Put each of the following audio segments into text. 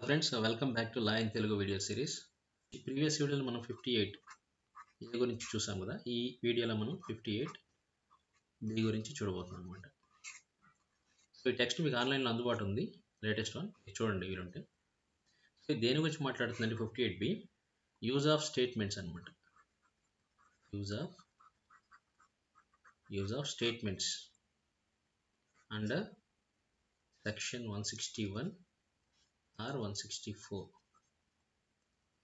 Friends welcome back to law in Telugu video series. ఈ previous వీడియోలో మనం 58 ఏ గురించి చూసాం కదా. ఈ వీడియోలో మనం 58 బి గురించి చూడబోతున్నాం అనమాట. సో ఈ టెక్స్ట్ మీకు ఆన్లైన్లో అందుబాటు ఉంది, లేటెస్ట్ వన్, చూడండి వీలుంటే. సో దేని గురించి మాట్లాడుతుందంటే 58 బి యూజ్ ఆఫ్ స్టేట్మెంట్స్ అనమాట. Use of statements under section 161 or 164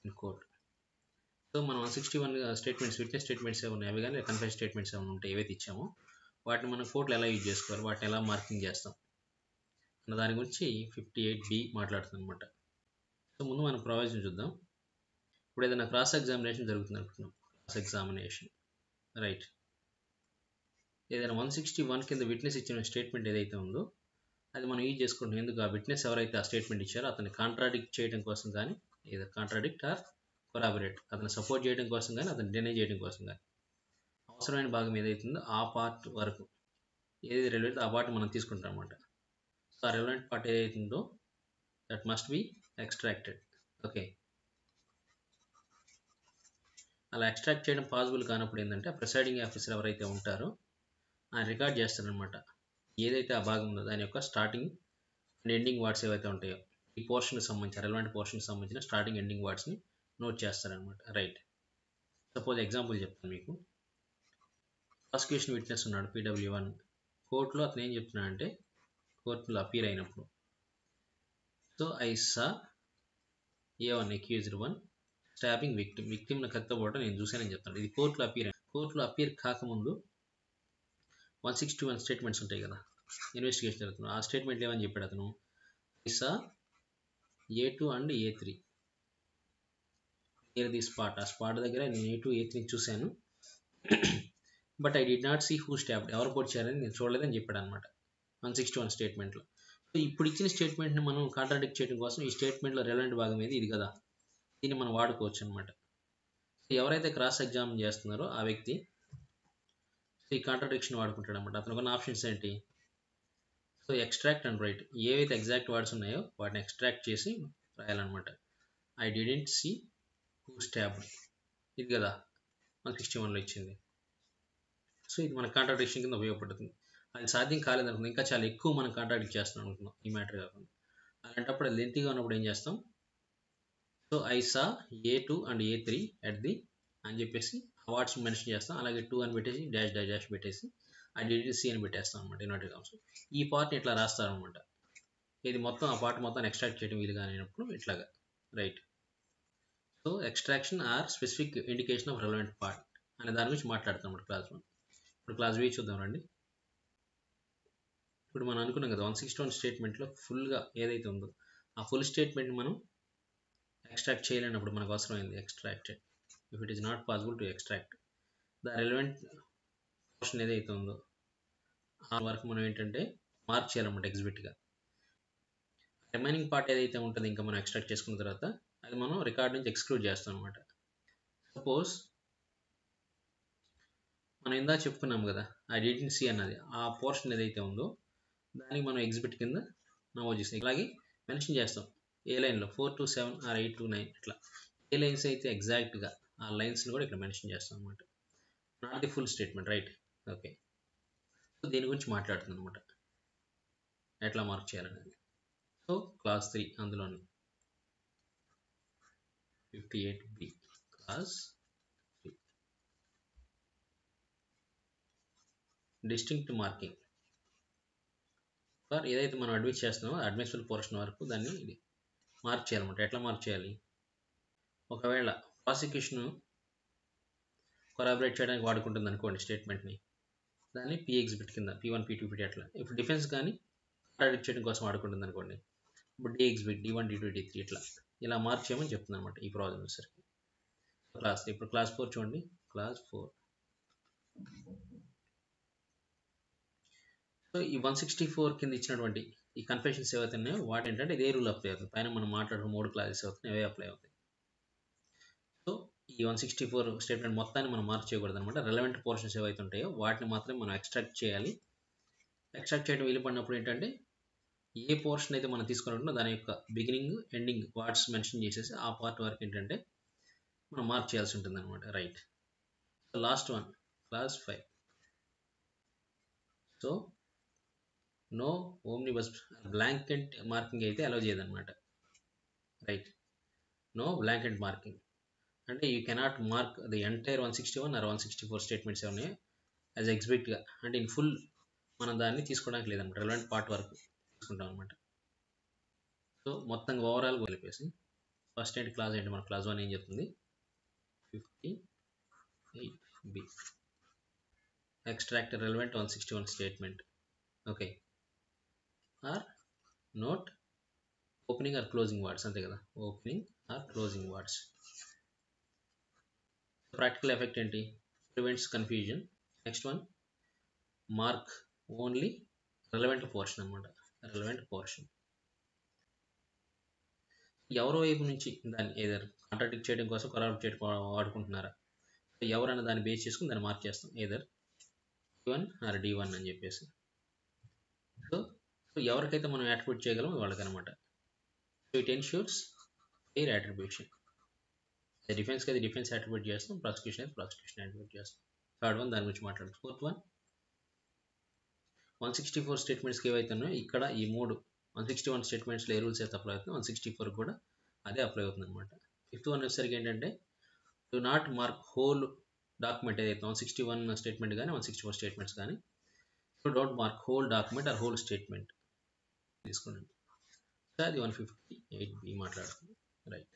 in court. So మనం 161 స్టేట్మెంట్స్, విట్నెస్ స్టేట్మెంట్స్ ఏమైనా ఉన్నాయి, అవి కానీ కన్ఫెషన్ స్టేట్మెంట్స్ ఏమైనా ఉంటాయి, ఏవైతే ఇచ్చామో వాటిని మనం కోర్టులో ఎలా యూజ్ చేసుకోవాలి, వాటిని ఎలా మార్కింగ్ చేస్తాం అన్న దాని గురించి 58 బి మాట్లాడుతుంది అనమాట. సో ముందు మనం ప్రొవిజన్ చూద్దాం. ఇప్పుడు ఏదైనా క్రాస్ ఎగ్జామినేషన్ జరుగుతుంది అనుకుంటున్నాం, క్రాస్ ఎగ్జామినేషన్ రైట్. ఏదైనా 161 కింద విట్నెస్ ఇచ్చిన స్టేట్మెంట్ ఏదైతే ఉందో అది మనం యూజ్ చేసుకుంటాం. ఎందుకు, ఆ విట్నెస్ ఎవరైతే ఆ స్టేట్మెంట్ ఇచ్చారో అతన్ని కాంట్రాడిక్ట్ చేయడం కోసం కానీ, ఏదో కాంట్రాడిక్ట్ ఆర్ కొరాబరేట్, అతను సపోర్ట్ చేయడం కోసం కానీ, అతను డినై చేయడం కోసం కానీ అవసరమైన భాగం ఏదైతుందో ఆ పార్ట్ వరకు ఏది రిలేట్ ఆ పార్ట్ మనం తీసుకుంటాం అన్నమాట. సో ఆ రిలవెంట్ పార్ట్ ఏదైతుందో that must be extracted. Okay, అలా ఎక్స్ట్రాక్ట్ చేయడం పాసిబుల్ కానప్పుడు ఏంటంటే ఆ ప్రిసైడింగ్ ఆఫీసర్ ఎవరైతే ఉంటారో ఆయన రికార్డ్ చేస్తారనమాట. ఏదైతే ఆ భాగం ఉందో దాని యొక్క స్టార్టింగ్ అండ్ ఎండింగ్ వర్డ్స్ ఏవైతే ఉంటాయో ఈ పోర్షన్కి సంబంధించిన, రెలవెంట్ పోర్షన్కి సంబంధించిన స్టార్టింగ్ ఎండింగ్ వర్డ్స్ని నోట్ చేస్తారనమాట. రైట్, సపోజ్ ఎగ్జాంపుల్ చెప్తాను మీకు. ప్రాసిక్యూషన్ విట్నెస్ ఉన్నాడు PW1 కోర్టులో. అతను ఏం చెప్తున్నాడంటే కోర్టులో అపీర్ అయినప్పుడు, so I saw A1 accused 1 stabbing విక్టిమ్ని కత్తిపోవడం నేను చూశానని చెప్తాను. ఇది కోర్టులో అపీర్ కాకముందు 161 స్టేట్మెంట్స్ ఉంటాయి కదా, ఇన్వెస్టిగేషన్ జరుగుతుంది. ఆ స్టేట్మెంట్ ఏమని చెప్పాడు అతను, I saw A2 and A3 near the spot. ఆ స్పాట్ దగ్గర నేను A2 A3 చూశాను, but I did not see who stabbed, ఎవరు పొడిచారని నేను చూడలేదని చెప్పాడు అనమాట 161 స్టేట్మెంట్లో. సో ఇప్పుడు ఇచ్చిన స్టేట్మెంట్ని మనం కాంట్రాడిక్ట్ చేయడం కోసం ఈ స్టేట్మెంట్లో రెలవెంట్ భాగం ఏది ఇది కదా, దీన్ని మనం వాడుకోవచ్చు అనమాట. సో ఎవరైతే క్రాస్ ఎగ్జామిన్ చేస్తున్నారో ఆ వ్యక్తి ఈ కాంట్రాడిక్షన్ వాడుకుంటాడు అనమాట. అతను కొన్ని ఆప్షన్స్ ఏంటి, సో ఎక్స్ట్రాక్ట్ అండ్ రైట్, ఏవైతే ఎగ్జాక్ట్ వర్డ్స్ ఉన్నాయో వాటిని ఎక్స్ట్రాక్ట్ చేసి రాయాలన్నమాట. I didn't see who stabbed, ఇది కదా 161లో ఇచ్చింది. సో ఇది మన కాంట్రాడిక్షన్ కింద ఉపయోగపడుతుంది. అది సాధ్యం కాలేదనుకుంది, ఇంకా చాలా ఎక్కువ మనం కాంట్రాడిక్ట్ చేస్తున్నాం అనుకుందాం ఈ మ్యాటర్ కాకుండా, అలాంటప్పుడు అది లెంతీగా ఉన్నప్పుడు ఏం చేస్తాం, so I saw A2 and A3 at the అని చెప్పేసి ఆ వర్డ్స్ మెన్షన్ చేస్తాం. అలాగే 2 అని పెట్టేసి డాష్ డాష్ డాష్ పెట్టేసి ఐ డిడ్ సీ అని పెట్టేస్తాం అనమాట. ఇన్వర్టెడ్ కామ్స్ ఈ పార్ట్ని ఇట్లా రాస్తారనమాట. ఇది మొత్తం ఆ పార్ట్ మొత్తం ఎక్స్ట్రాక్ట్ చేయడం వీలుగా అయినప్పుడు ఇట్లాగా. Right, so extraction or specific indication of relevant part అనే దాని గురించి మాట్లాడుతాం అన్నమాట క్లాస్ 1. ఇప్పుడు క్లాస్ బి చూద్దాం రండి. ఇప్పుడు మనం అనుకున్నాం కదా 161 స్టేట్మెంట్లో ఫుల్గా ఏదైతే ఉందో ఆ ఫుల్ స్టేట్మెంట్ని మనం ఎక్స్ట్రాక్ట్ చేయలేనప్పుడు మనకు అవసరమైంది extracted. If it is not possible to extract the relevant portion ఏదైతే ఉందో ఆ వరకు మనం ఏంటంటే మార్క్ చేయాలన్నమాట ఎగ్జిబిట్గా. రిమైనింగ్ పార్ట్ ఏదైతే ఉంటుందో ఇంకా మనం ఎక్స్ట్రాక్ట్ చేసుకున్న తర్వాత అది మనం రికార్డ్ నుంచి ఎక్స్క్లూడ్ చేస్తాం అనమాట. సపోజ్ మనం ఇందా చెప్పుకున్నాం కదా ఐ డిడ్ంట్ సీ అన్నది, ఆ పోర్షన్ ఏదైతే ఉందో దానికి మనం ఎగ్జిబిట్ కింద నమోదు చేస్తాం. అలాగే మెన్షన్ చేస్తాం ఏ లైన్లో 4 to 7 ఆర్ 8 to 9 ఇట్లా ఏ లైన్స్ అయితే ఎగ్జాక్ట్గా ఆ లైన్స్ని కూడా ఇక్కడ మెన్షన్ చేస్తాం అనమాట. Not the full statement. Right, okay. So దీని గురించి మాట్లాడుతుంది అనమాట, ఎట్లా మార్క్ చేయాలనేది. సో క్లాస్ 3 అందులోని 58B class 3 distinct marking for ఏదైతే మనం అడ్మిట్ చేస్తున్నామో అడ్మిసిబుల్ పోర్షన్ వరకు దాన్ని ఇది మార్క్ చేయాలన్నమాట. ఎట్లా మార్క్ చేయాలి, ఒకవేళ ప్రాసిక్యూషన్ కొరాబరేట్ చేయడానికి వాడుకుంటుంది అనుకోండి స్టేట్మెంట్ని, దాన్ని P ఎగ్జిబిట్ కింద P1 P2 P అట్లా. ఇప్పుడు డిఫెన్స్ కానీ కాంట్రాడిక్ట్ చేయడం కోసం వాడుకుంటుంది అనుకోండి, ఇప్పుడు D exhibit D1 D2 D3 ఇట్లా ఇలా మార్క్ చేయమని చెప్తుంది అనమాట ఈ ప్రాబ్లమ్ సరికి. క్లాస్ 3 ఇప్పుడు క్లాస్ 4 చూడండి. క్లాస్ 4 సో ఈ 164 కింద ఇచ్చినటువంటి ఈ కన్ఫెషన్స్ ఏవైతే ఉన్నాయో వాటి ఏంటంటే ఇదే రూల్ అప్లై అవుతుంది. పైన మనం మాట్లాడుకున్న 3 క్లాసెస్ అవుతున్నాయి, అవే అప్లై అవుతాయి. సో ఈ 164 స్టేట్మెంట్ మొత్తాన్ని మనం మార్క్ చేయకూడదు అనమాట. రెలవెంట్ పోర్షన్స్ ఏవైతే ఉంటాయో వాటిని మాత్రమే మనం ఎక్స్ట్రాక్ట్ చేయాలి. ఎక్స్ట్రాక్ట్ చేయడం వీలు పడినప్పుడు ఏంటంటే ఏ పోర్షన్ అయితే మనం తీసుకున్నట్టు దాని యొక్క బిగినింగ్ ఎండింగ్ వర్డ్స్ మెన్షన్ చేసేసి ఆ పార్ట్ వరకు ఏంటంటే మనం మార్క్ చేయాల్సి ఉంటుంది అనమాట. Right. So last one class 5. So no omnibus blanket marking అయితే అలౌ చేయదన్నమాట. రైట్. నో బ్లాంకెట్ మార్కింగ్ అంటే you cannot mark the entire 161 or 164 statements ఉన్నాయి యాజ్ ఎగ్జిబిట్గా, అంటే ఇన్ ఫుల్ మనం దాన్ని తీసుకోవడానికి లేదన్నమాట. రిలవెంట్ పార్ట్ వరకు తీసుకుంటాం అనమాట. సో మొత్తంగా ఓవరాల్గా వెళ్ళిపోయి ఫస్ట్ ఏంటి క్లాస్ ఏంటి, మన క్లాస్ 1 ఏం చెప్తుంది 58B extract relevant 161 statement. Okay, or note opening or closing words అంతే కదా, opening or closing words. Practical effect ఏంటి, prevents confusion. Next one, mark only relevant portion అన్నమాట, relevant portion. ఎవరో వైపు నుంచి దాన్ని ఏదర్ కాంట్రాడిక్ట్ చేయడం కోసం కొరాబరేట్ చేయడం వాడుకుంటున్నారా, ఎవరన్న దాన్ని బేస్ చేసుకుని దాన్ని మార్క్ చేస్తాం, ఏదర్ D1 ఆర్ D1 అని చెప్పేసి. సో ఎవరికైతే మనం అట్రిబ్యూట్ చేయగలం వాళ్ళకనమాట. So it ensures fair attribution. డిఫెన్స్కి అయితే డిఫెన్స్ అట్రిబ్యూట్ చేస్తాం, ప్రాసిక్యూషన్ అయితే ప్రాసిక్యూషన్ అట్రిబ్యూట్ చేస్తాం. థర్డ్ వన్ దాని గురించి మాట్లాడుతాం. ఫోర్త్ వన్ 164 స్టేట్మెంట్స్కి ఏవైతే ఉన్నాయో ఇక్కడ ఈ 161 స్టేట్మెంట్స్లో ఏ రూల్స్ అయితే అప్లై అవుతుందో 164 కూడా అదే అప్లై అవుతుంది అనమాట. ఫిఫ్త్ వన్ వచ్చేసరికి ఏంటంటే do not mark whole document ఏదైతే 161 స్టేట్మెంట్ కానీ 164 స్టేట్మెంట్స్ కానీ, so don't mark whole document are whole statement తీసుకోండి. సో అది 158B మాట్లాడుతుంది. రైట్.